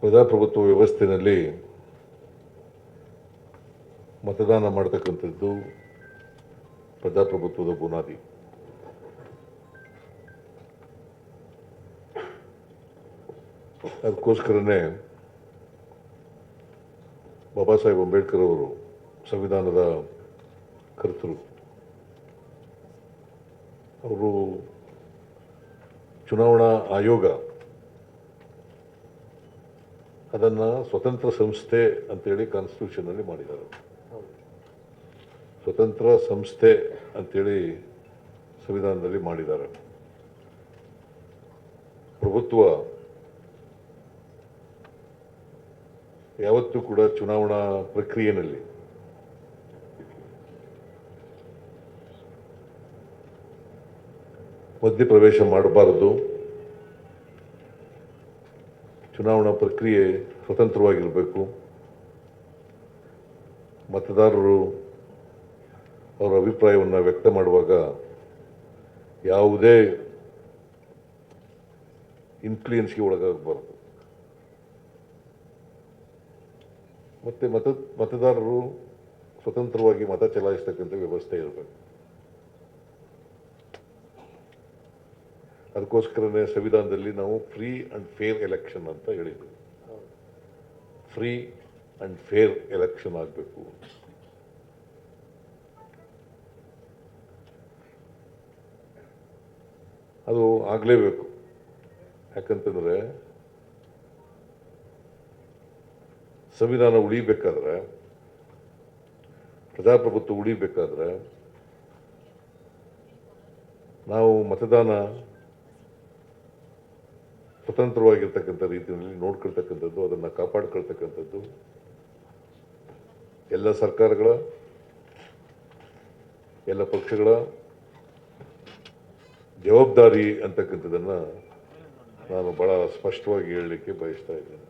ಪ್ರಜಾಪ್ರಭುತ್ವ ವ್ಯವಸ್ಥೆಯಲ್ಲಿ ಮತದಾನ ಮಾಡತಕ್ಕಂಥದ್ದು ಪ್ರಜಾಪ್ರಭುತ್ವದ ಬುನಾದಿ. ಅದಕ್ಕೋಸ್ಕರನೇ ಬಾಬಾ ಸಾಹೇಬ್ ಅಂಬೇಡ್ಕರ್ ಅವರು ಸಂವಿಧಾನದ ಕರ್ತರು. ಅವರು ಚುನಾವಣಾ ಆಯೋಗ ಅದನ್ನು ಸ್ವತಂತ್ರ ಸಂಸ್ಥೆ ಅಂತೇಳಿ ಕಾನ್ಸ್ಟಿಟ್ಯೂಷನಲ್ಲಿ ಮಾಡಿದ್ದಾರೆ. ಸ್ವತಂತ್ರ ಸಂಸ್ಥೆ ಅಂತೇಳಿ ಸಂವಿಧಾನದಲ್ಲಿ ಮಾಡಿದ್ದಾರೆ. ಪ್ರಭುತ್ವ ಯಾವತ್ತೂ ಕೂಡ ಚುನಾವಣಾ ಪ್ರಕ್ರಿಯೆಯಲ್ಲಿ ಮಧ್ಯಪ್ರವೇಶ ಮಾಡಬಾರದು. ಚುನಾವಣಾ ಪ್ರಕ್ರಿಯೆ ಸ್ವತಂತ್ರವಾಗಿರಬೇಕು. ಮತದಾರರು ಅವರ ಅಭಿಪ್ರಾಯವನ್ನು ವ್ಯಕ್ತ ಮಾಡುವಾಗ ಯಾವುದೇ ಇನ್ಫ್ಲೂಯೆನ್ಸ್ಗೆ ಒಳಗಾಗಬಾರದು. ಮತ್ತು ಮತದಾರರು ಸ್ವತಂತ್ರವಾಗಿ ಮತ ಚಲಾಯಿಸ್ತಕ್ಕಂಥ ವ್ಯವಸ್ಥೆ ಇರಬೇಕು. ಅದಕ್ಕೋಸ್ಕರನೇ ಸಂವಿಧಾನದಲ್ಲಿ ನಾವು ಫ್ರೀ ಆ್ಯಂಡ್ ಫೇರ್ ಎಲೆಕ್ಷನ್ ಅಂತ ಹೇಳಿದ್ವಿ. ಫ್ರೀ ಆ್ಯಂಡ್ ಫೇರ್ ಎಲೆಕ್ಷನ್ ಆಗಬೇಕು. ಅದು ಆಗಲೇಬೇಕು. ಯಾಕಂತಂದರೆ ಸಂವಿಧಾನ ಉಳಿಬೇಕಾದ್ರೆ, ಪ್ರಜಾಪ್ರಭುತ್ವ ಉಳಿಬೇಕಾದ್ರೆ ನಾವು ಮತದಾನ ಸ್ವತಂತ್ರವಾಗಿರ್ತಕ್ಕಂಥ ರೀತಿಯಲ್ಲಿ ನೋಡ್ಕೊಳ್ತಕ್ಕಂಥದ್ದು, ಅದನ್ನು ಕಾಪಾಡ್ಕೊಳ್ತಕ್ಕಂಥದ್ದು ಎಲ್ಲ ಸರ್ಕಾರಗಳ, ಎಲ್ಲ ಪಕ್ಷಗಳ ಜವಾಬ್ದಾರಿ ಅಂತಕ್ಕಂಥದ್ದನ್ನು ನಾನು ಭಾಳ ಸ್ಪಷ್ಟವಾಗಿ ಹೇಳಲಿಕ್ಕೆ ಬಯಸ್ತಾ ಇದ್ದೇನೆ.